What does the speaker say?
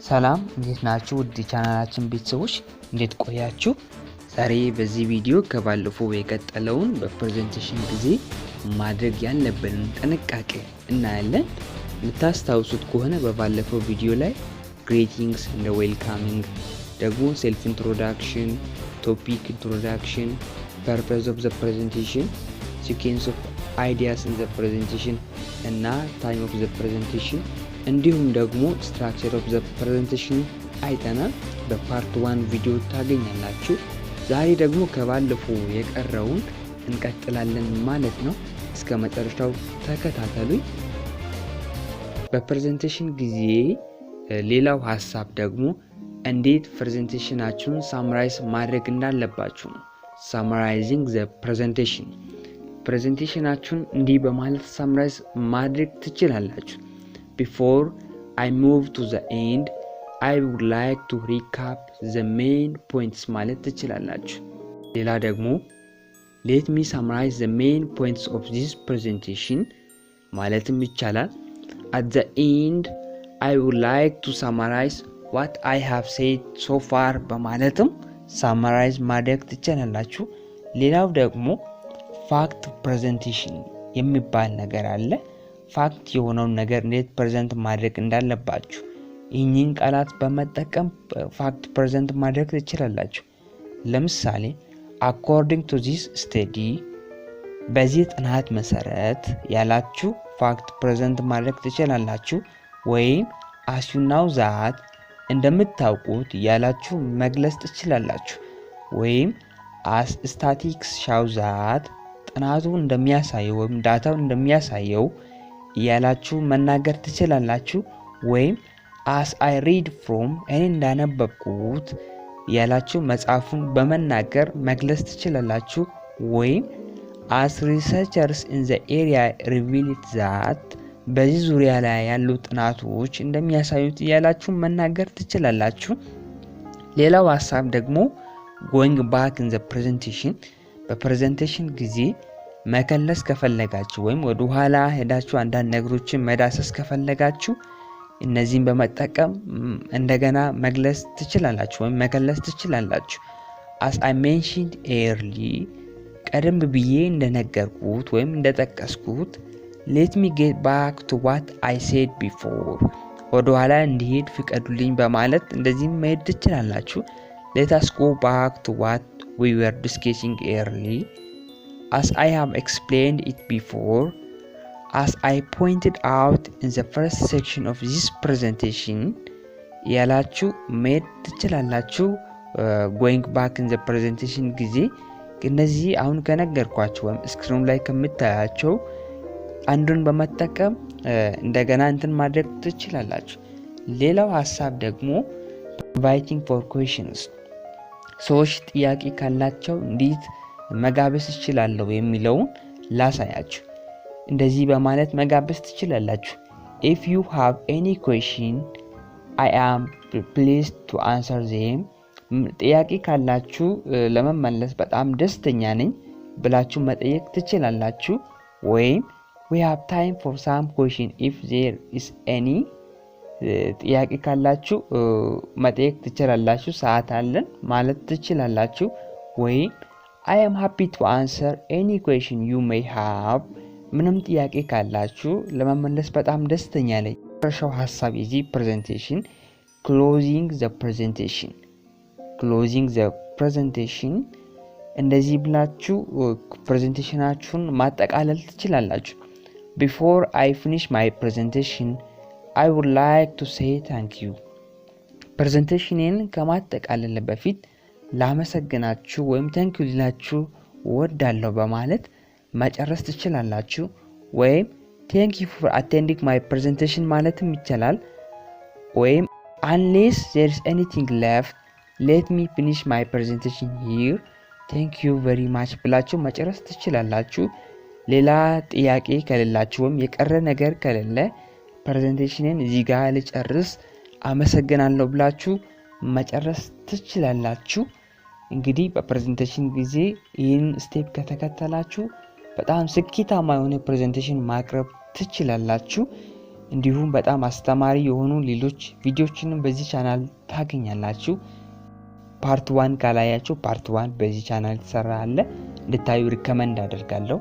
ሰላም እንዴት ናችሁ? ውድ ቻናላችን ቤተሰቦች እንዴት ቆያችሁ? ዛሬ በዚህ ቪዲዮ ከባለፈው የቀጠለውን በፕሬዘንቴሽን ጊዜ ማድረግ ያለብንን ጥንቃቄ እናያለን። የምታስታውሱት ከሆነ በባለፈው ቪዲዮ ላይ ግሪቲንግስ እንደ ዌልካሚንግ፣ ደግሞ ሴልፍ ኢንትሮዳክሽን፣ ቶፒክ ኢንትሮዳክሽን፣ ፐርፐዝ ኦፍ ዘ ፕሬዘንቴሽን፣ ሲኩዌንስ ኦፍ አይዲያስ ኢን ዘ ፕሬዘንቴሽን እና ታይም ኦፍ ዘ ፕሬዘንቴሽን እንዲሁም ደግሞ ስትራክቸር ኦፍ ዘ ፕሬዘንቴሽን አይተናል። በፓርት 1 ቪዲዮ ታገኛላችሁ። ዛሬ ደግሞ ከባለፈው የቀረውን እንቀጥላለን ማለት ነው። እስከ መጨረሻው ተከታተሉኝ። በፕሬዘንቴሽን ጊዜ ሌላው ሐሳብ ደግሞ እንዴት ፕሬዘንቴሽናችሁን ሳምራይዝ ማድረግ እንዳለባችሁ ነው። ሳምራይዚንግ ዘ ፕሬዘንቴሽን። ፕሬዘንቴሽናችሁን እንዲህ በማለት ሳምራይዝ ማድረግ ትችላላችሁ። Before I move to the end, I would like to recap the main points ማለት ትችላላችሁ። ሌላ ደግሞ let me summarize the main points of this presentation ማለትም ይቻላል። At the end, I would like to summarize what I have said so far በማለትም summarize ማድረግ ትችላላችሁ። ሌላው ደግሞ fact presentation የሚባል ነገር አለ። ፋክት የሆነውን ነገር እንዴት ፕሬዘንት ማድረግ እንዳለባችሁ ይህንን ቃላት በመጠቀም ፋክት ፕሬዘንት ማድረግ ትችላላችሁ። ለምሳሌ according to this study በዚህ ጥናት መሰረት ያላችሁ ፋክት ፕሬዘንት ማድረግ ትችላላችሁ። ወይም as you know that እንደምታውቁት ያላችሁ መግለጽ ትችላላችሁ። ወይም as statistics show that ጥናቱ እንደሚያሳየው ወይም ዳታው እንደሚያሳየው ያላችሁ መናገር ትችላላችሁ። ወይም as I read from እኔ እንዳነበብኩት ያላችሁ መጽሐፉን በመናገር መግለጽ ትችላላችሁ። ወይም as researchers in the area revealed that በዚህ ዙሪያ ላይ ያሉ ጥናቶች እንደሚያሳዩት ያላችሁ መናገር ትችላላችሁ። ሌላው ሐሳብ ደግሞ going back in the presentation በፕሬዘንቴሽን ጊዜ መከለስ ከፈለጋችሁ ወይም ወደ ኋላ ሄዳችሁ አንዳንድ ነገሮችን መዳሰስ ከፈለጋችሁ እነዚህን በመጠቀም እንደገና መግለጽ ትችላላችሁ ወይም መከለስ ትችላላችሁ። as I mentioned early ቀደም ብዬ እንደነገርኩት ወይም እንደጠቀስኩት let me get back to what I said before ወደ ኋላ እንዲሄድ ፍቀዱልኝ በማለት እንደዚህ መሄድ ትችላላችሁ። let us go back to what we were discussing early as I have explained it before, as I pointed out in the first section of this presentation ያላችሁ መሄድ ትችላላችሁ። going back in the presentation ጊዜ እነዚህ አሁን ከነገርኳችሁ ወይም ስክሪኑ ላይ ከምታያቸው አንዱን በመጠቀም እንደገና እንትን ማድረግ ትችላላችሁ። ሌላው ሐሳብ ደግሞ inviting for questions ሰዎች ጥያቄ ካላቸው እንዴት መጋበዝ ትችላለሁ የሚለውን ላሳያችሁ። እንደዚህ በማለት መጋበዝ ትችላላችሁ። if you have any question I am pleased to answer them ጥያቄ ካላችሁ ለመመለስ በጣም ደስተኛ ነኝ ብላችሁ መጠየቅ ትችላላችሁ። ወይም we have time for some question if there is any ጥያቄ ካላችሁ መጠየቅ ትችላላችሁ፣ ሰዓት አለን ማለት ትችላላችሁ። ወይም I am happy to answer any question you may have ምንም ጥያቄ ካላችሁ ለመመለስ በጣም ደስተኛ ነኝ። የመጨረሻው ሐሳብ የዚህ ፕሬዘንቴሽን closing the presentation እንደዚህ ብላችሁ ፕሬዘንቴሽናችሁን ማጠቃለል ትችላላችሁ። before I finish my presentation I would like to say thank you ፕሬዘንቴሽኔን ከማጠቃለል በፊት ላመሰግናችሁ ወይም thank you ሊላችሁ ወዳለሁ በማለት መጨረስ ትችላላችሁ። ወይም thank you for attending my presentation ማለትም ይቻላል። ወይም unless there is anything left let me finish my presentation here thank you very much ብላችሁ መጨረስ ትችላላችሁ። ሌላ ጥያቄ ከሌላችሁ ወይም የቀረ ነገር ከሌለ ፕሬዘንቴሽንን እዚህ ጋር ልጨርስ አመሰግናለሁ ብላችሁ መጨረስ ትችላላችሁ። እንግዲህ በፕሬዘንቴሽን ጊዜ ይህን ስቴፕ ከተከተላችሁ በጣም ስኬታማ የሆነ ፕሬዘንቴሽን ማቅረብ ትችላላችሁ። እንዲሁም በጣም አስተማሪ የሆኑ ሌሎች ቪዲዮዎችንም በዚህ ቻናል ታገኛላችሁ። ፓርት 1 ካላያችሁ ፓርት 1 በዚህ ቻናል ተሰራ አለ እንድታዩ ሪከመንድ አደርጋለሁ።